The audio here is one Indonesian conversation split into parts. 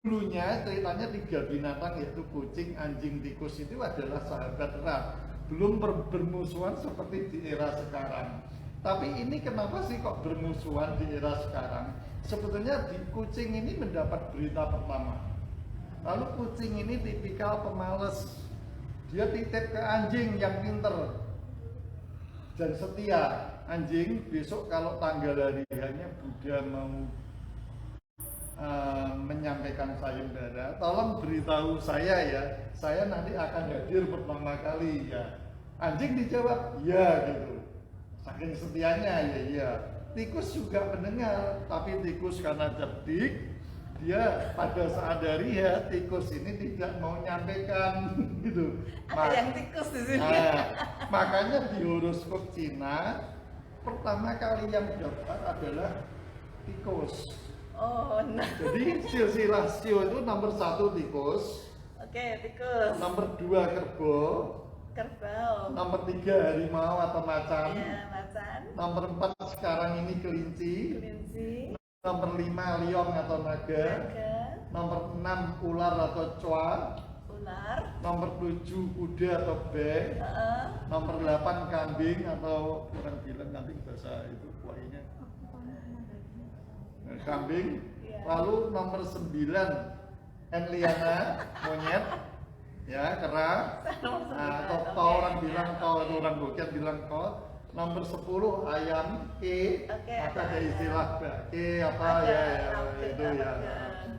Dulunya ceritanya 3 binatang yaitu kucing, anjing, tikus itu adalah sahabat erat. Belum bermusuhan seperti di era sekarang. Tapi ini kenapa sih kok bermusuhan di era sekarang? Sebetulnya di kucing ini mendapat berita pertama. Lalu kucing ini tipikal pemalas. Dia titip ke anjing yang pinter dan setia. Anjing besok kalau tanggal harinya Buddha mau menyampaikan sayembara, tolong beritahu saya ya, saya nanti akan hadir pertama kali ya. Anjing dijawab ya gitu, saking setianya ya iya. Tikus juga mendengar, tapi tikus karena cerdik, dia pada saat hari ya tikus ini tidak mau nyampaikan gitu. Ada yang tikus di sini. Makanya di horoskop Cina pertama kali yang dapat adalah tikus. Oh, nah. Jadi silsilah Sio itu nomor 1 tikus. Oke, tikus. Nomor 2 kerbau. Kerbau. Nomor 3 harimau atau macan. Iya, macan. Nomor 4 sekarang ini kelinci. Kelinci. Nomor 5 liong atau naga. Naga. Nomor 6 ular atau coa. Ular. Nomor 7 kuda atau bek. Nomor 8 kambing atau orang bilang nanti bahasa itu kuainya kambing. Lalu nomor 9 Enliana, monyet ya, kera. Atau orang bilang kau, orang Bogor bilang kau. Nomor 10 ayam, ke. Ada istilah ke apa ya, itu ya,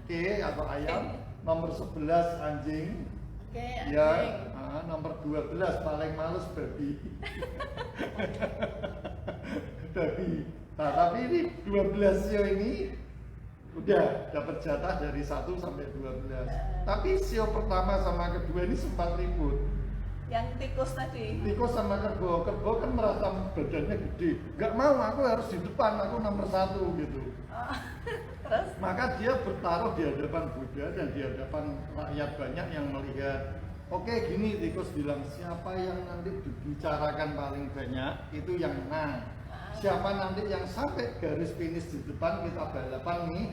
ke atau ayam. Nomor 11 anjing. Ya, nomor 12 paling males babi. Babi. Nah, tapi ini 12 sio ini udah dapat jatah dari 1 sampai 12. Tapi sio pertama sama kedua ini sempat ribut. Yang tikus tadi. Tikus sama kerbau. Kerbau kan merasa badannya gede. Gak mau, aku harus di depan, aku nomor 1 gitu. Terus? Maka dia bertaruh di hadapan Buddha dan di hadapan rakyat banyak yang melihat. Oke, gini tikus bilang, siapa yang nanti dibicarakan paling banyak itu yang menang. Siapa nanti yang sampai garis finish di depan kita balapan nih,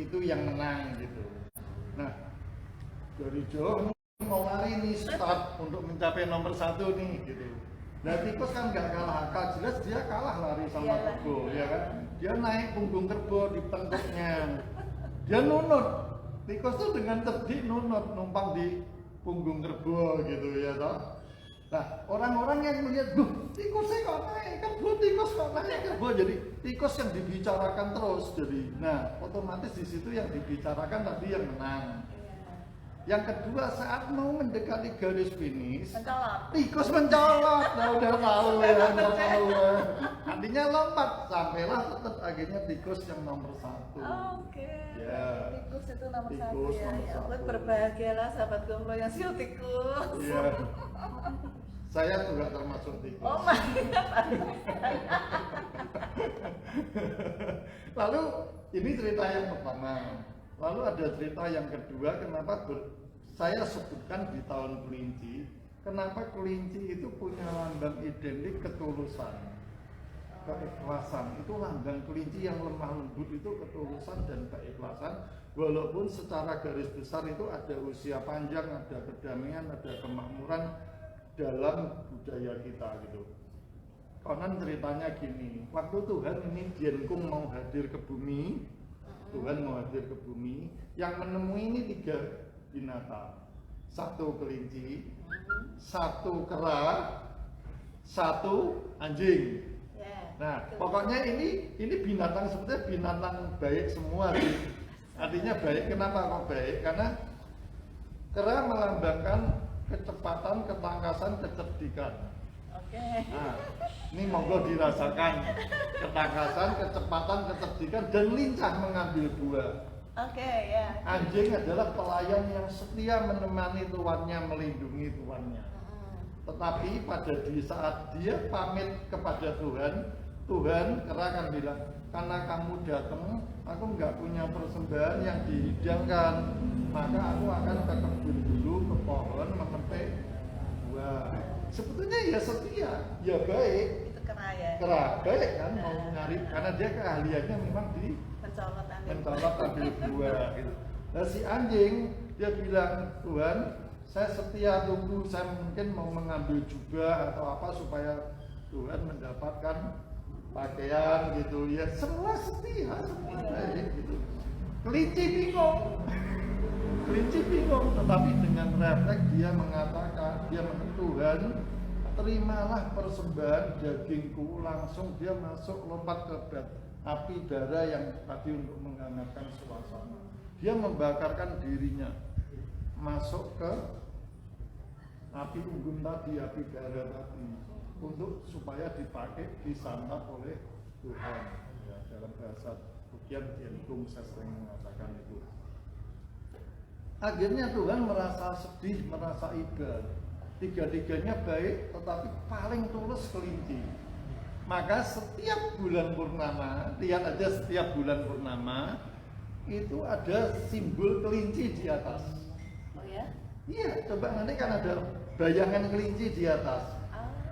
itu yang menang gitu. Nah, dari jauh mau lari nih start untuk mencapai nomor 1 nih gitu. Nah, tikus kan nggak kalah akal, jelas dia kalah lari sama kerbau, ya kan? Dia naik punggung kerbau di tengkuknya, dia nunut. Tikus tuh dengan cerdik nunut, numpang di punggung kerbau gitu ya toh. Nah, orang-orang yang melihat, tikusnya kok naik, tikus kok naik, jadi tikus yang dibicarakan terus. Jadi, nah otomatis di situ yang dibicarakan tadi yang menang. Yang kedua, saat mau mendekati garis finish, tikus mencolot. Nah, udah tahu ya, udah tahu ya. Artinya lompat, sampailah tetap akhirnya tikus yang nomor 1. Oke. Ya. Tikus itu nomor 1 Tikus ya. nomor Ya, 1. berbahagialah sahabat Gomblo yang sio tikus. Iya. Saya juga termasuk tikus. Oh my God. Lalu ini cerita yang pertama. Lalu ada cerita yang kedua, kenapa saya sebutkan di tahun kelinci. Kenapa kelinci itu punya lambang identik ketulusan, keikhlasan. Itu lambang kelinci yang lemah lembut itu ketulusan dan keikhlasan. Walaupun secara garis besar itu ada usia panjang, ada kedamaian, ada kemakmuran dalam budaya kita gitu. Konon ceritanya gini, waktu Tuhan ini Dienkung mau hadir ke bumi, Tuhan mau hadir ke bumi, yang menemui ini 3 binatang, 1 kelinci, 1 kera, 1 anjing. Nah, pokoknya ini binatang sebetulnya binatang baik semua sih. Artinya baik, kenapa kok baik? Karena kera melambangkan kecepatan, ketangkasan, kecerdikan. Oke. Nah, ini monggo dirasakan ketangkasan, kecepatan, kecerdikan, dan lincah mengambil buah. Oke, ya. Anjing adalah pelayan yang setia menemani tuannya, melindungi tuannya. Tetapi pada di saat dia pamit kepada Tuhan, kera akan bilang, karena kamu datang, aku nggak punya persembahan yang dihidangkan, maka aku akan ke kebun dulu, ke pohon, memetik buah. Sebetulnya ya setia, ya baik. Itu kera ya. Kera baik kan, mau nyari, karena dia keahliannya memang di Mencolot ambil buah gitu. Nah si anjing dia bilang, Tuhan saya setia tunggu, saya mungkin mau mengambil jubah atau apa supaya Tuhan mendapatkan pakaian gitu ya, semua setia gitu. Kelinci bingung, tetapi dengan refleks dia mengatakan, dia Tuhan terimalah persembahan dagingku, langsung dia masuk lompat ke api bara yang tadi untuk menghangatkan suasana. Dia membakarkan dirinya masuk ke api unggun tadi, api bara tadi, untuk supaya dipakai disantap oleh Tuhan. Ya, dalam bahasa Bukian Tientung saya sering mengatakan itu. Akhirnya Tuhan merasa sedih, merasa iba. Tiga-tiganya baik, tetapi paling tulus kelinci. Maka setiap bulan purnama, lihat aja setiap bulan purnama itu ada simbol kelinci di atas. Oh ya? Iya, coba nanti kan ada bayangan kelinci di atas.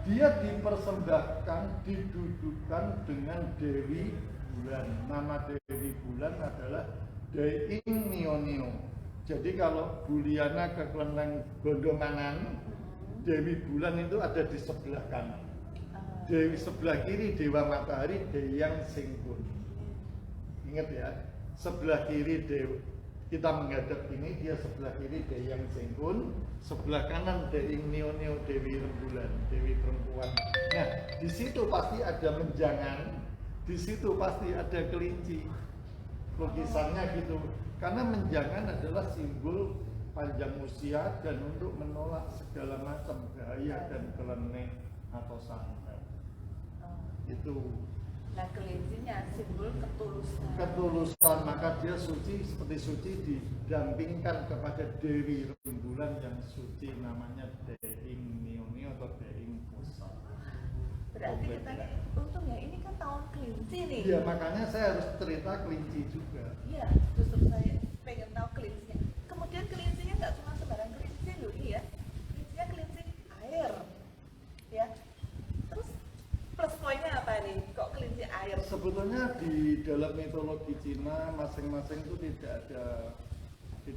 Dia dipersembahkan, didudukkan dengan Dewi Bulan. Nama Dewi Bulan adalah Deing Nio. Jadi kalau Buliana ke kelenteng Gondomangan, Dewi Bulan itu ada di sebelah kanan. Dewi sebelah kiri Dewa Matahari Deyang Singkun. Ingat ya, sebelah kiri Dewa, kita menghadap ini, dia sebelah kiri Deyang Singkun, sebelah kanan Deing Nio Dewi Rembulan, Dewi perempuan. Nah, di situ pasti ada menjangan, di situ pasti ada kelinci. Lukisannya gitu. Karena menjangan adalah simbol panjang usia dan untuk menolak segala macam bahaya dan keleneh atau santet. Itu. Nah, kelincinya simbol ketulusan. Ketulusan, maka dia suci, seperti suci didampingkan kepada Dewi Rembulan yang suci, namanya Deing Nio atau Deing Pusat. Berarti kita nih, untung ya ini kan tahun kelinci nih. Iya, makanya saya harus cerita kelinci juga. Iya, justru saya pengen tahu kelincinya. Kemudian kelincinya nggak cuma sembarang kelinci loh, iya. Kelincinya kelinci air, ya. Terus plus poinnya apa nih? Kok kelinci air? Sebetulnya di dalam mitologi Cina masing-masing itu tidak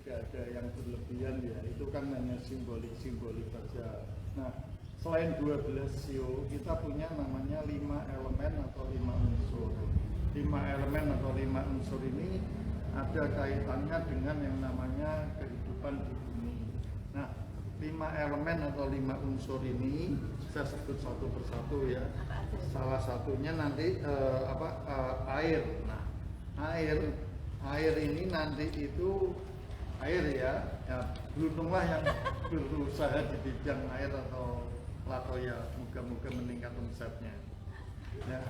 ada yang berlebihan ya. Itu kan hanya simbolik saja. Nah, selain 12 sio, kita punya namanya 5 elemen atau 5 unsur. 5 elemen atau 5 unsur ini ada kaitannya dengan yang namanya kehidupan di bumi. Nah, 5 elemen atau 5 unsur ini saya sebut satu persatu ya. Salah satunya nanti air. Nah, air ini nanti itu air ya. Ya, beruntunglah yang berusaha di bidang air atau ya, moga-moga meningkat omsetnya. Ya,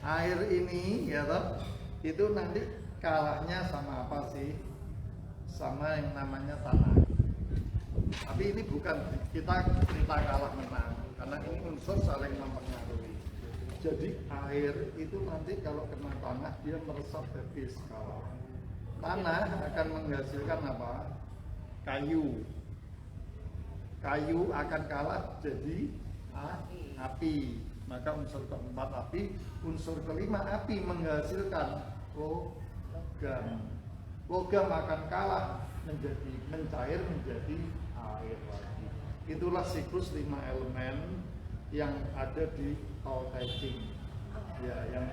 air ini ya toh, itu nanti kalahnya sama apa sih? Sama yang namanya tanah. Tapi ini bukan kita kalah menang, karena ini unsur saling mempengaruhi. Jadi air itu nanti kalau kena tanah dia meresap habis kalah. Tanah akan menghasilkan apa? Kayu. Kayu akan kalah jadi api. Maka unsur keempat api, unsur kelima api menghasilkan logam. Logam akan kalah menjadi mencair menjadi air lagi. Itulah siklus 5 elemen yang ada di Tao Te Ching. Ya, yang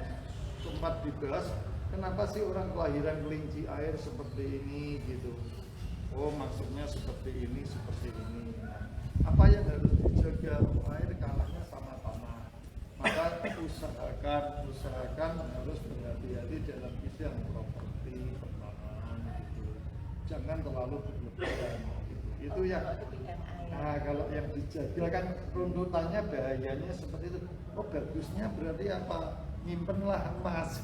sempat dibahas, kenapa sih orang kelahiran kelinci air seperti ini gitu. Oh, maksudnya seperti ini. Nah, apa yang harus dijaga? Air kalahnya sama tanah. Maka usahakan harus berhati-hati dalam bidang properti pertanahan gitu. Jangan terlalu berlebihan gitu. Itu yang kalau yang dijaga kan runtutannya bahayanya seperti itu. Oh, bagusnya berarti apa? Nyimpenlah emas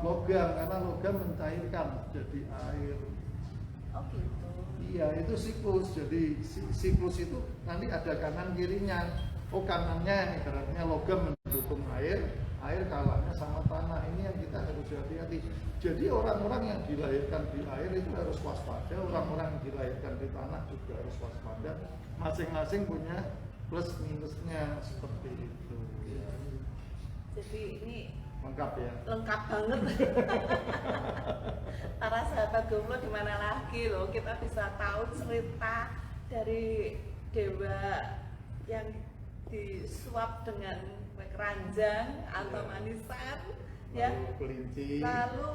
logam, karena logam mencairkan jadi air. Oh gitu. Iya, itu siklus. Jadi siklus itu nanti ada kanan kirinya. Oh, kanannya ibaratnya logam mendukung air kalahnya sama tanah. Ini yang kita harus hati-hati. Jadi orang-orang yang dilahirkan di air itu harus waspada, orang-orang yang dilahirkan di tanah juga harus waspada. Masing-masing punya plus minusnya seperti itu. Jadi ini Lengkap ya. lengkap banget. Para sahabat Gomblo di mana lagi loh, kita bisa tahu cerita dari dewa yang disuap dengan kue keranjang atau manisan, ya. Lalu kelinci Lalu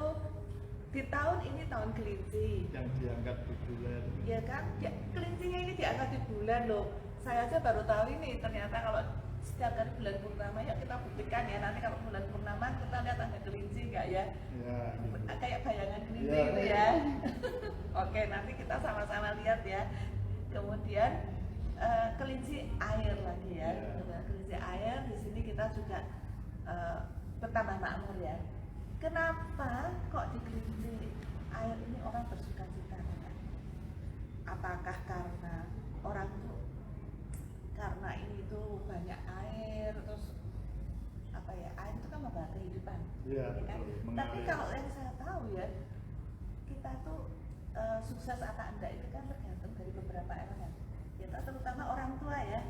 di tahun ini tahun kelinci, yang diangkat di bulan. ya kan? Ya, kelincinya ini diangkat di bulan loh. Saya aja baru tahu ini, ternyata kalau setiap kali bulan purnama ya kita buktikan ya, nanti kalau bulan purnama kita lihat ada kelinci nggak ya? Ya, gitu. Kayak bayangan kelinci Ya, itu ya. Oke, nanti kita sama-sama lihat ya. Kemudian kelinci air lagi ya. Ya. Kelinci air di sini kita juga bertambah makmur ya. Kenapa kok di kelinci air ini orang bersuka cita? Apakah karena orang tuh karena ini tuh banyak air, terus apa ya, air itu kan membawa kehidupan, Iya, ya kan? betul, Tapi mengalir. kalau yang saya tahu ya, kita tuh sukses atau enggak itu kan tergantung dari beberapa elemen. Ya, terutama orang tua ya.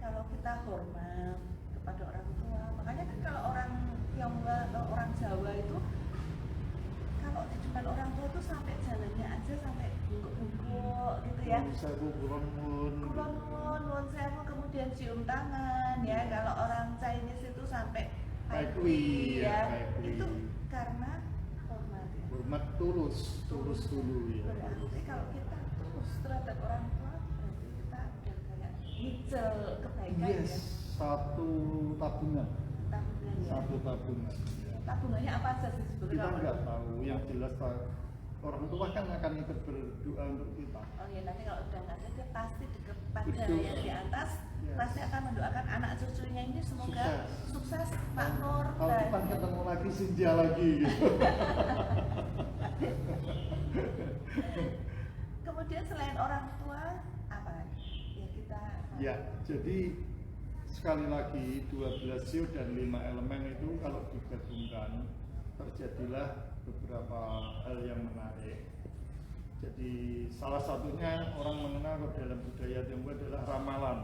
Kalau kita hormat kepada orang tua, makanya kan kalau orang Tionghoa atau orang Jawa itu kalau di depan orang tua tuh sampai jalannya aja sampai bungkuk-bungkuk gitu ya. Saya kulon Nuwun sewu, kemudian cium tangan ya. Kalau orang Chinese itu sampai Taikwi, ya. taikwi. Itu karena hormat ya. hormat tulus dulu ya. Berarti kalau kita tulus terhadap orang tua, berarti kita udah kayak nyicil kebaikan Yes, ya. satu tabungan. Tabungan ya. Satu tabungan. Tabungannya apa saja sih sebetulnya? Kita kalau- nggak tahu, yang jelas orang tua kan akan ikut berdoa untuk kita. Oh ya, nanti kalau udah nggak ada dia pasti kepada Betul. yang di atas Yes. pasti akan mendoakan anak cucunya ini semoga sukses, makmur, Tahun depan ketemu lagi Sinja lagi gitu. Kemudian selain orang tua apa? Ya kita. Ya, jadi sekali lagi 12 sio dan 5 elemen itu kalau digabungkan terjadilah beberapa hal yang menarik. Jadi salah satunya orang mengenal dalam budaya Tionghoa adalah ramalan.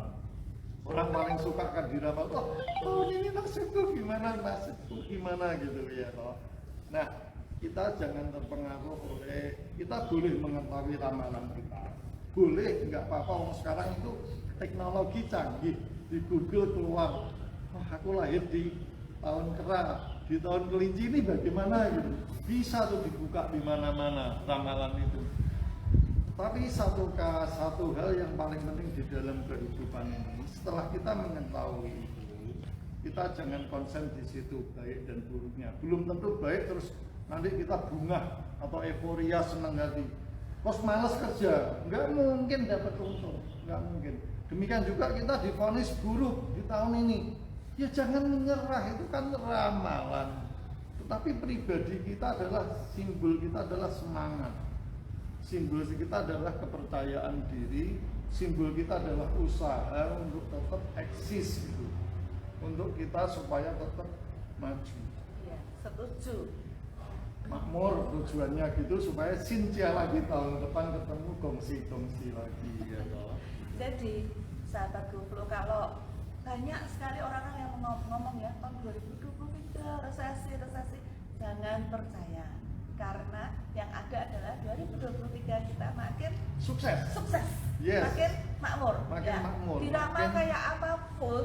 Orang paling suka kan diramal, oh ini maksudku gimana gitu ya toh. Nah, kita jangan terpengaruh oleh, kita boleh mengetahui ramalan kita. Boleh, nggak apa-apa, orang sekarang itu teknologi canggih. Di Google keluar, oh aku lahir di tahun kera, di tahun kelinci ini bagaimana gitu. Bisa tuh dibuka di mana-mana ramalan itu. Tapi satu hal yang paling penting di dalam kehidupan ini, setelah kita mengetahui itu, kita jangan konsen di situ baik dan buruknya. Belum tentu baik terus nanti kita bunga atau euforia senang hati. Kos males kerja, nggak mungkin dapat untung, nggak mungkin. Demikian juga kita divonis buruk di tahun ini. Ya jangan menyerah, itu kan ramalan. Tetapi pribadi kita adalah simbol, kita adalah semangat. Simbol kita adalah kepercayaan diri, simbol kita adalah usaha untuk tetap eksis gitu. Untuk kita supaya tetap maju. Iya, setuju. Makmur tujuannya gitu supaya Sinja lagi tahun depan ketemu gongsi-gongsi lagi ya toh. Jadi sahabat Gomblo, kalau banyak sekali orang-orang yang ngomong ya tahun 2023 resesi, jangan percaya, karena yang ada adalah 2023 kita makin Sukses. Yes. makin makmur. Makin makmur, Diramal makin- kayak apapun,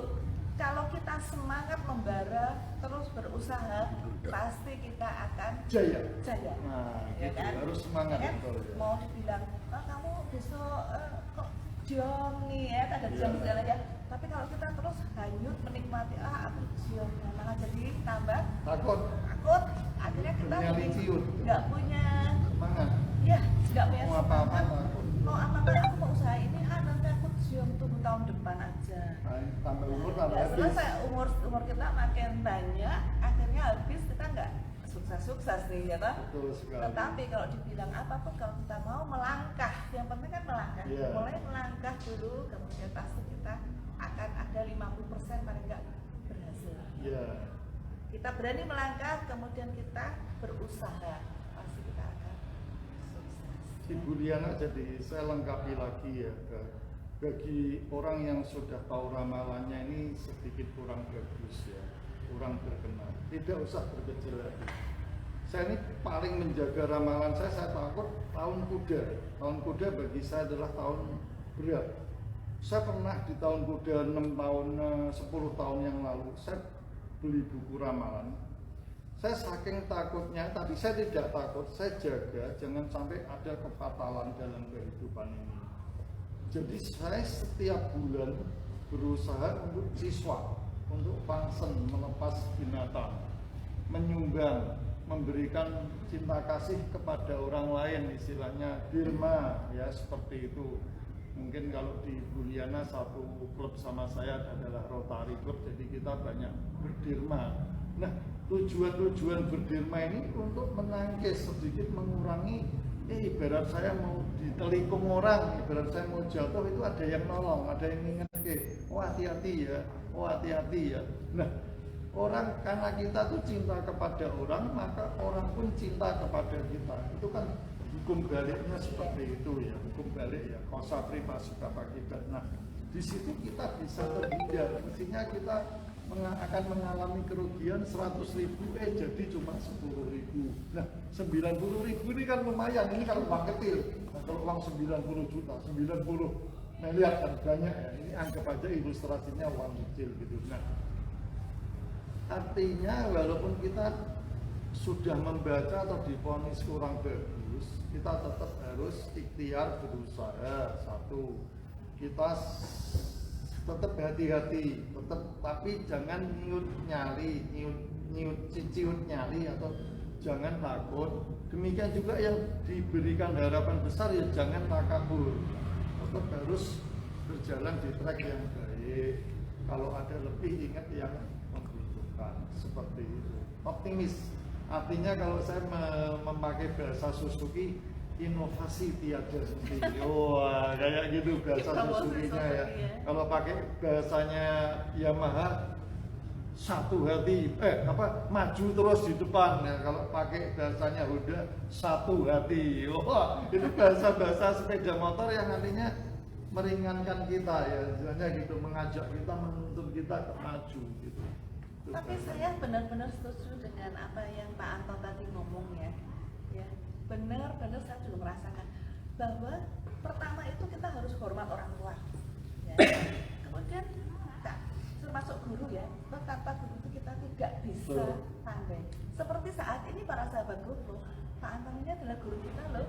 kalau kita semangat membara terus berusaha, pasti kita akan Jaya. jaya. Nah, Ya gitu. kan? Harus semangat Ya kan? betul ya. Mau dibilang, oh, kamu besok kok jiong nih ya, ada Iya. jiong segala ya. Tapi kalau kita terus hanyut menikmati, aku jiong, malah jadi tambah Takut. takut. Akhirnya kita Punya jadi liciut. nggak punya, Semangat. ya nggak punya Mau apa-apa semangat. takut. Mau apa-apa aku mau usaha ini, nanti aku jiong tunggu tahun depan aja. Nah, tambah umur tambah Ya, habis. selesai umur kita makin banyak, akhirnya habis kita nggak sukses nih ya toh. Betul sekali. Tetapi kalau dibilang apapun, kalau kita mau melangkah, yang penting kan melangkah. Iya. Mulai melangkah dulu, kemudian pasti kita akan ada 50% paling nggak berhasil. Iya. Kita berani melangkah, kemudian kita berusaha, pasti kita akan sukses. Ibu Liana, jadi saya lengkapi lagi ya, bagi orang yang sudah tahu ramalannya ini sedikit kurang bagus ya. kurang berkenan, tidak usah berkecil hati. Saya ini paling menjaga ramalan saya takut tahun kuda. Tahun kuda bagi saya adalah tahun berat. Saya pernah di tahun kuda 6 tahun, 10 tahun yang lalu, saya beli buku ramalan. Saya saking takutnya, tapi saya tidak takut, saya jaga jangan sampai ada kefatalan dalam kehidupan ini. Jadi saya setiap bulan berusaha untuk siswa, untuk pangsen, melepas binatang, menyumbang, memberikan cinta kasih kepada orang lain, istilahnya dirma, ya seperti itu. Mungkin kalau di Buliana satu klub sama saya adalah Rotary Club, jadi kita banyak berdirma. Nah, tujuan berdirma ini untuk menangkis sedikit, mengurangi ibarat saya mau ditelikung orang, ibarat saya mau jatuh itu ada yang nolong, ada yang ngingetin, oh hati-hati ya, oh hati-hati ya. Nah, orang karena kita tuh cinta kepada orang, maka orang pun cinta kepada kita. Itu kan hukum baliknya seperti itu ya, hukum balik ya, kausa privasi akibat. Nah, di situ kita bisa terhindar. Mestinya kita akan mengalami kerugian 100.000, jadi cuma 10.000. Nah, 90.000 ini kan lumayan. Ini kalau uang kecil. Nah, kalau uang 90 juta, 90 miliar kan banyak ya. Ini anggap aja ilustrasinya uang kecil gitu. Nah, artinya walaupun kita sudah membaca atau divonis kurang bagus, kita tetap harus ikhtiar berusaha. Satu, kita tetap hati-hati, tapi jangan ciut nyali atau jangan takut. Demikian juga yang diberikan harapan besar ya jangan takabur. Tetap harus berjalan di track yang baik. Kalau ada lebih ingat yang membutuhkan, seperti itu. Optimis. Artinya kalau saya memakai bahasa Suzuki, inovasi tiada henti. Wah, kayak gitu bahasa Suzuki-nya ya. Kalau pakai bahasanya Yamaha, satu hati, maju terus di depan ya. Kalau pakai bahasanya Honda, satu hati. Wah, itu bahasa sepeda motor yang nantinya meringankan kita ya, istilahnya gitu, mengajak kita, menuntun kita ke maju gitu. Tapi saya benar-benar setuju dengan apa yang Pak Anton tadi ngomong ya. Benar-benar saya juga merasakan bahwa pertama itu kita harus hormat orang tua ya. Kemudian termasuk guru ya, betapa guru itu kita tidak bisa pandai. Seperti saat ini para sahabat guru, Pak Anton ini adalah guru kita loh.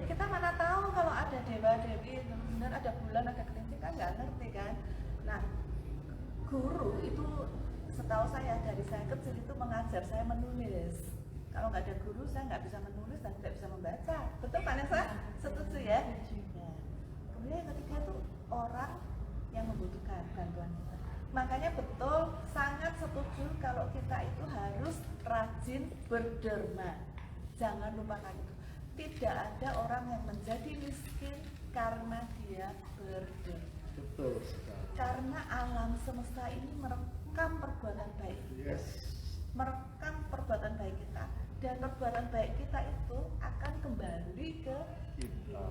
Kita mana tahu kalau ada dewa-dewi, benar ada bulan, ada kelinci, kan nggak ngerti kan. Nah, guru itu setahu saya dari saya kecil itu mengajar saya menulis. Kalau nggak ada guru, saya nggak bisa menulis dan tidak bisa membaca. Betul Pak Nesa? Setuju ya? Ya. Kemudian yang ketiga itu orang yang membutuhkan bantuan kita. Makanya betul, sangat setuju kalau kita itu harus rajin berderma. Jangan lupakan itu. Tidak ada orang yang menjadi miskin karena dia berderma. Betul sekali. Karena alam semesta ini merekam perbuatan baik. Yes. Merekam perbuatan baik kita, dan perbuatan baik kita itu akan kembali ke kita.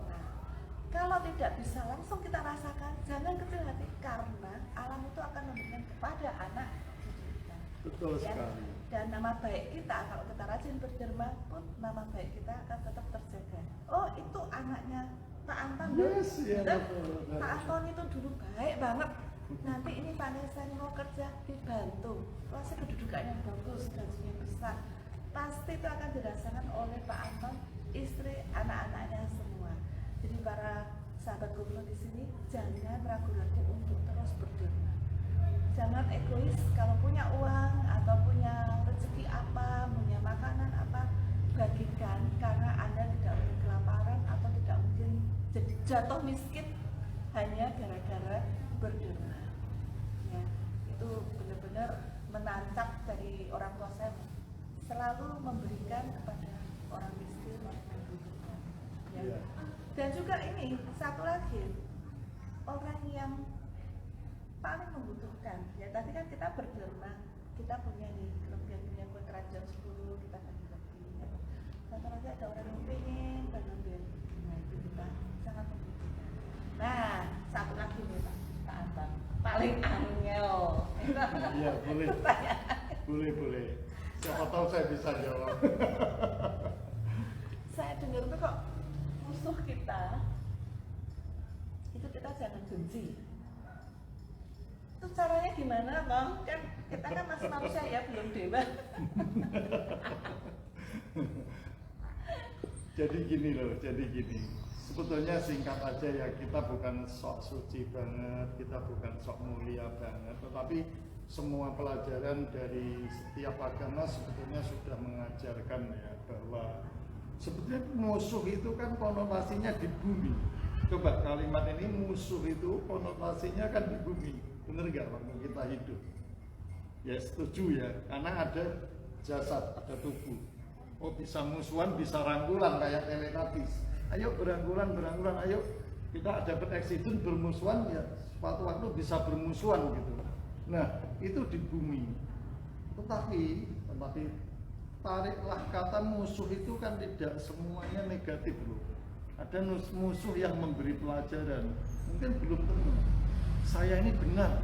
Kalau tidak bisa langsung kita rasakan, jangan kecil hati, karena alam itu akan memberikan kepada anak kita. Betul sekali. Dan nama baik kita, kalau kita rajin berderma pun, nama baik kita akan tetap terjaga. Oh, itu anaknya Pak Anton. Yes, ya, betul. Pak Anton itu dulu baik banget. Nanti ini Pak Nesa mau kerja, dibantu, pasti kedudukannya bagus, gajinya besar, pasti itu akan dirasakan oleh Pak Anton, istri, anak-anaknya semua. Jadi para sahabat guru di sini jangan ragu-ragu untuk terus berderma. Jangan egois, kalau punya uang atau punya rezeki apa, punya makanan apa, bagikan, karena Anda tidak mungkin kelaparan atau tidak mungkin jatuh miskin hanya gara-gara berderma. Ya, itu benar-benar menancap dari orang tua saya, selalu memberikan kepada orang miskin yang membutuhkan. Ya. Yeah. Dan juga ini satu lagi, orang yang paling membutuhkan. Ya tadi kan kita berderma, kita punya nih kelebihan, punya kue keranjang 10, kita bagi-bagi. Ya. Satu lagi ada orang yang pengen ngambil, nah itu kita sangat membutuhkan. Nah, satu lagi nih Pak Anton, paling angel. Iya, boleh. Boleh. Siapa tahu saya bisa jawab. Saya dengar tuh kok musuh kita itu kita jangan benci. Itu caranya gimana, Bang? Kan kita kan masih manusia ya, belum dewa. Jadi gini. Sebetulnya singkat aja ya, kita bukan sok suci banget, kita bukan sok mulia banget, tetapi semua pelajaran dari setiap agama sebetulnya sudah mengajarkan ya bahwa sebetulnya musuh itu kan konotasinya di bumi. Coba kalimat ini, musuh itu konotasinya kan di bumi, bener nggak waktu kita hidup? Ya setuju ya, karena ada jasad, ada tubuh. Oh bisa musuhan, bisa rangkulan kayak telepatis. Ayo berangkulan, ayo kita dapat accident bermusuhan ya, suatu waktu bisa bermusuhan gitu. Nah itu di bumi. Tetapi tariklah kata musuh itu kan tidak semuanya negatif loh. Ada musuh yang memberi pelajaran. Mungkin belum tentu saya ini benar,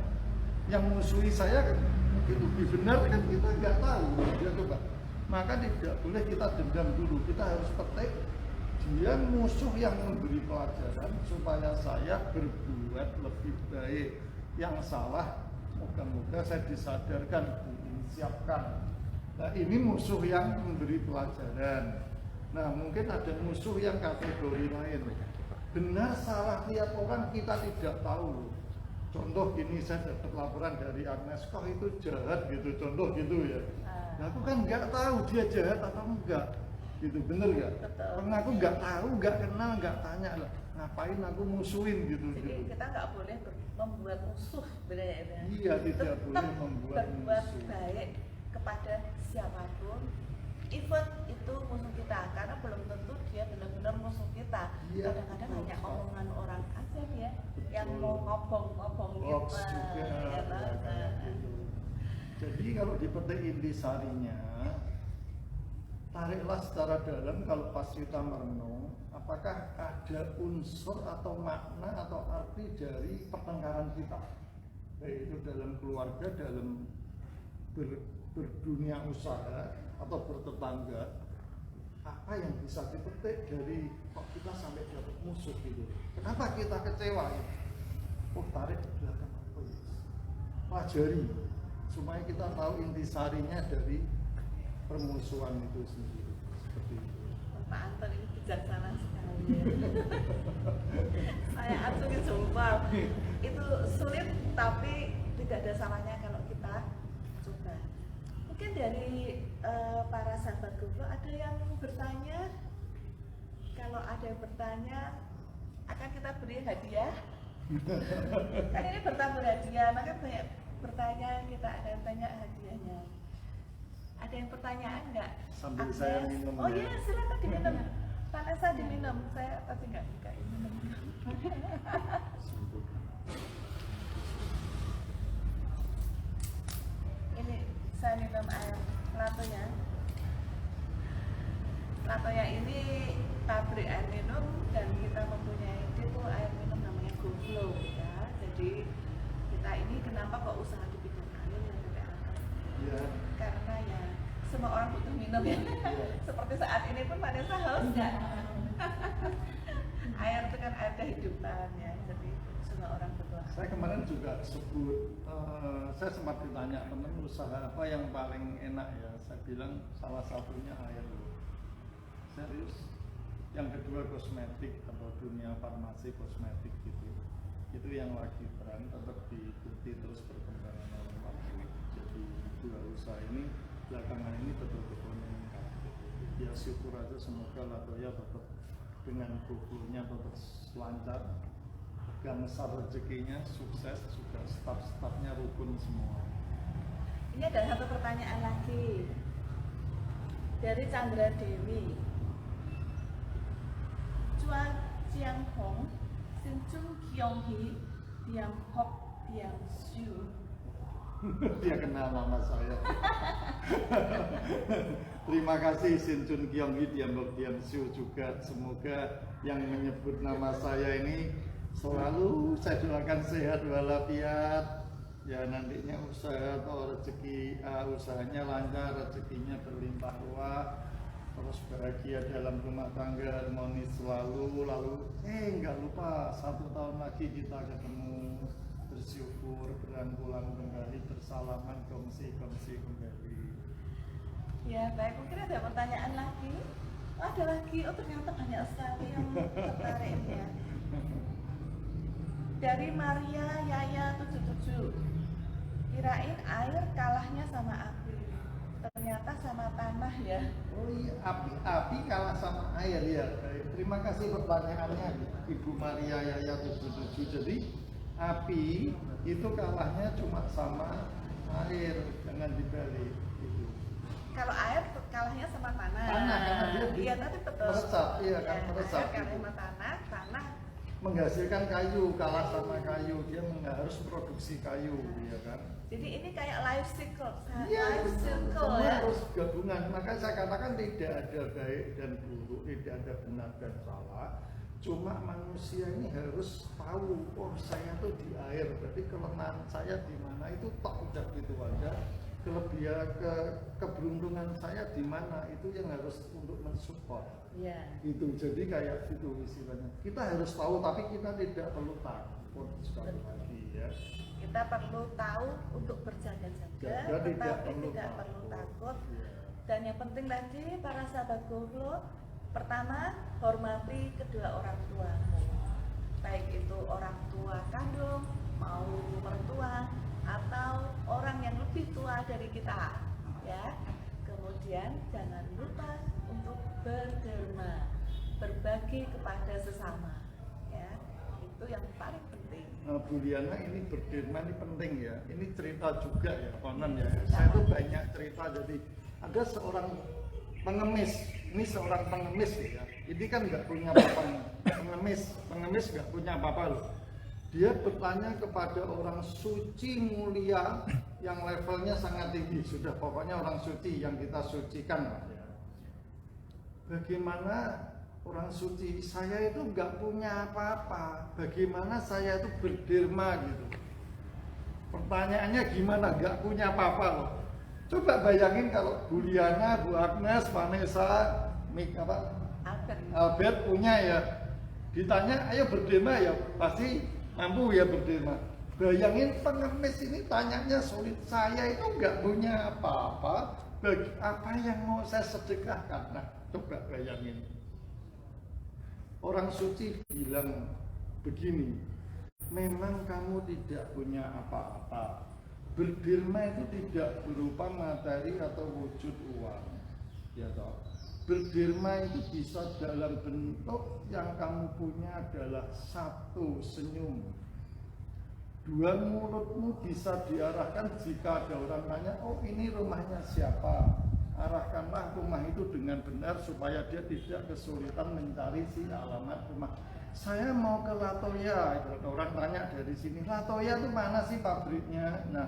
yang musuhi saya kan mungkin lebih benar kan kita nggak tahu. Ya coba. Maka tidak boleh kita dendam dulu. Kita harus petik dia musuh yang memberi pelajaran supaya saya berbuat lebih baik. Yang salah moga-moga saya disadarkan, disiapkan. Nah ini musuh yang memberi pelajaran. Nah mungkin ada musuh yang kategori lain. Benar salah tiap orang kita tidak tahu. Contoh gini, saya dapat laporan dari Agnes, kok itu jahat gitu, contoh gitu ya. Nah, aku kan nggak tahu dia jahat atau enggak, gitu, bener nggak? Karena aku nggak tahu, nggak kenal, nggak tanya lah, ngapain aku musuhin gitu. Jadi gitu. kita nggak boleh membuat musuh, benar ya? Iya, tidak boleh membuat berbuat musuh. baik kepada siapapun, even itu musuh kita, karena belum tentu dia benar-benar musuh kita. Iya, Kadang-kadang hanya betul. omongan orang aja ya, Betul. yang mau ngobong Hoax kita. juga, Ya, ya, kayak gitu. Jadi kalau dipetik intisarinya, tariklah secara dalam. Kalau pas kita merenung, apakah ada unsur atau makna atau arti dari pertengkaran kita, baik itu dalam keluarga, dalam berdunia usaha atau bertetangga. Apa yang bisa dipetik dari kok kita sampai dapat musuh gitu? Kenapa kita kecewa? Oh tarik ke belakang apa ya? Pelajari supaya kita tahu intisarinya dari permusuhan itu sendiri. Seperti itu. Pak Anton ini bijaksana sekali ya. Saya acungi jempol. Itu sulit tapi tidak ada salahnya kalau kita coba. Mungkin dari para sahabat Gogo ada yang bertanya. Kalau ada yang bertanya akan kita beri hadiah. Kan ini bertambah hadiah, maka banyak bertanya, kita ada tanya hadiahnya. Ada yang pertanyaan nggak? Sambil Agnes? saya minum Oh ya. iya, silakan diminum. Vanessa diminum, saya tapi nggak buka ini. Ini saya minum air latoya. Latoya ini pabrik air minum dan kita mempunyai itu air minum namanya GoFlow ya. Jadi kita ini kenapa kok usaha di bidang air yang tidak angkat? Ya. Karena ya semua orang butuh minum ya. Seperti saat ini pun Vanessa haus nggak? Air itu kan air kehidupan ya. Jadi semua orang butuh air. Saya kemarin juga sebut, saya sempat ditanya teman usaha apa yang paling enak ya. Saya bilang salah satunya air loh. Serius. Yang kedua kosmetik atau dunia farmasi kosmetik gitu. Itu yang lagi tren, tetap diikuti terus perkembangan oleh waktu. Jadi dua usaha ini belakangan ini betul-betul meningkat. Ya syukur aja, semoga Latoya tetap dengan gogonya tetap lancar, gang besar rezekinya, sukses, juga staf-stafnya rukun semua. Ini ada satu pertanyaan lagi dari Chandra Dewi. Chuan Chiang Hong, Sin Chung Kyong Hee, Diam Hok Diam Siu. Dia kenal nama saya. Terima kasih Sin Chun Kyong Hee, Diam Hok Diam Siu juga. Semoga yang menyebut nama saya ini selalu saya doakan sehat walafiat, ya nantinya usaha atau rezeki usahanya lancar, rezekinya berlimpah ruah, terus bahagia dalam rumah tangga, harmonis selalu. Lalu nggak lupa 1 tahun lagi kita ketemu, bersyukur, berangkulan kembali, bersalaman, kongsi kembali. Ya baik, mungkin ada pertanyaan lagi. Oh, ada lagi, oh ternyata banyak sekali yang tertarik ya. Dari Maria Yaya 77, kirain air kalahnya sama api, ternyata sama tanah ya. Oh iya, api kalah sama air ya. Baik. Terima kasih pertanyaannya Ibu Maria Yaya 77. Jadi api itu kalahnya cuma sama air, jangan dibalik gitu. Kalau air kalahnya sama tanah. Tanah karena dia Iya tadi betul. meresap, iya kan Ya, meresap. air kalah Gitu. sama tanah, tanah Menghasilkan kayu, kalah sama kayu, dia harus produksi kayu, ya kan. jadi ini kayak life cycle, Iya, life cycle semua ya. harus gabungan. Maka saya katakan tidak ada baik dan buruk, tidak ada benar dan salah. Cuma manusia ini harus tahu, oh saya tuh di air, berarti kelemahan saya di mana itu tak udah gitu aja. Kelebihan keberuntungan saya di mana itu yang harus untuk mensupport. Iya. Itu jadi kayak gitu istilahnya. Kita harus tahu tapi kita tidak perlu takut sekali lagi ya. Kita perlu tahu untuk berjaga-jaga, Jaga, tetapi tidak perlu tidak perlu takut. Iya. Dan yang penting tadi para sahabat goblok, pertama hormati kedua orang tuamu, baik itu orang tua kandung, mau mertua atau orang yang lebih tua dari kita, ya. Kemudian jangan lupa untuk berderma, berbagi kepada sesama, ya. Itu yang paling penting. Bu Liana ini berderma ini penting ya. Ini cerita juga ya, konon ya. Saya tuh banyak cerita. Jadi ada seorang pengemis. Ini seorang pengemis ya. Ini kan nggak punya apa-apa. Pengemis nggak punya apa-apa loh. Dia bertanya kepada orang suci mulia yang levelnya sangat tinggi. Sudah pokoknya orang suci yang kita sucikan lah ya. Bagaimana orang suci, saya itu nggak punya apa-apa. Bagaimana saya itu berderma gitu. Pertanyaannya gimana? Nggak punya apa-apa loh. Coba bayangin kalau Bu Liana, Bu Agnes, Vanessa, Albert punya ya. Ditanya, ayo berderma ya, pasti mampu ya berderma. Bayangin pengemis ini tanyanya sulit. Saya itu nggak punya apa-apa. Apa yang mau saya sedekahkan? Nah, coba bayangin. Orang suci bilang begini, memang kamu tidak punya apa-apa. Berderma itu tidak berupa materi atau wujud uang, ya toh. Berderma itu bisa dalam bentuk yang kamu punya adalah 1 senyum. 2 mulutmu bisa diarahkan jika ada orang tanya, oh ini rumahnya siapa? Arahkanlah rumah itu dengan benar supaya dia tidak kesulitan mencari si alamat rumah. Saya mau ke Latoya, orang tanya dari sini, Latoya itu mana sih pabriknya? Nah,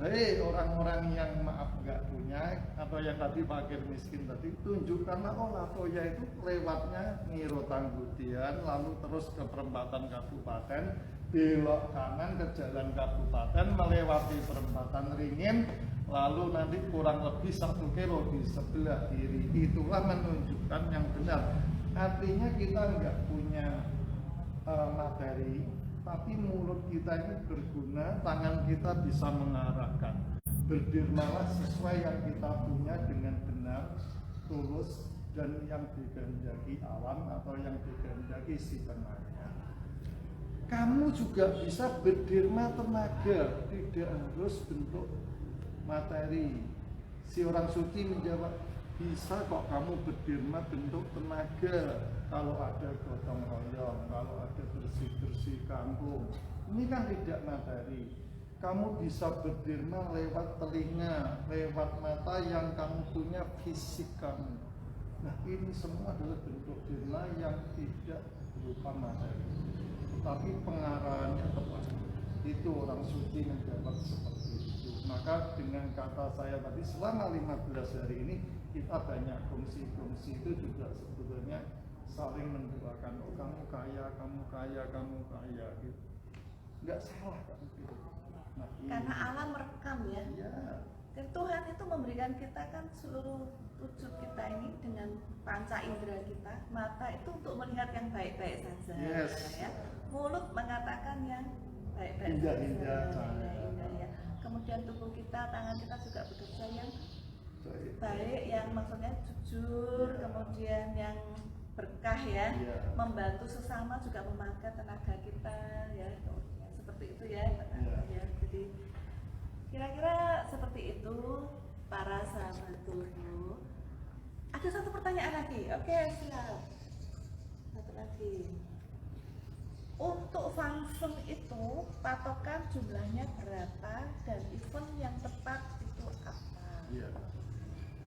hei orang-orang yang maaf nggak punya atau yang tadi fakir miskin tadi, tunjukkanlah oh Latoya itu lewatnya Ngiro Tanggutian, lalu terus ke perempatan kabupaten, belok kanan ke jalan kabupaten, melewati perempatan Ringin, lalu nanti kurang lebih 1 kilo di sebelah kiri. Itulah menunjukkan yang benar. Artinya kita nggak punya materi, tapi mulut kita ini berguna, tangan kita bisa mengarahkan. Berdermalah sesuai yang kita punya dengan benar, tulus, dan yang dikehendaki alam atau yang dikehendaki si penanya. Kamu juga bisa berderma tenaga, tidak harus bentuk materi. Si orang suci menjawab, bisa kok kamu berderma bentuk tenaga. Kalau ada gotong royong, kalau ada bersih-bersih kampung, ini kan tidak materi. Kamu bisa berderma lewat telinga, lewat mata yang kamu punya fisik kamu. Nah ini semua adalah bentuk derma yang tidak berupa materi, tapi pengarahannya tepat. Itu orang suci menjawab seperti itu. Maka dengan kata saya tadi, selama 15 hari ini kita banyak kongsi-kongsi itu juga sebetulnya saling mendoakan, oh kamu kaya, kamu kaya, kamu kaya gitu. nggak salah kan? Nah, Karena alam merekam ya. Iya. Dan Tuhan itu memberikan kita kan seluruh wujud kita ini dengan panca indera kita. Mata itu untuk melihat yang baik-baik saja, Yes. ya. Mulut mengatakan yang baik-baik Indah-indah. saja, indah, ya. Kemudian tubuh kita, tangan kita juga bekerja yang baik, yang maksudnya jujur, Iya. kemudian yang berkah ya, Iya. membantu sesama juga memakai tenaga kita ya, seperti itu ya. Iya. Ya, jadi kira-kira seperti itu para sahabat guru. Ada satu pertanyaan lagi, oke siap. Satu lagi. Untuk function itu patokan jumlahnya berapa dan event yang tepat itu apa? Iya.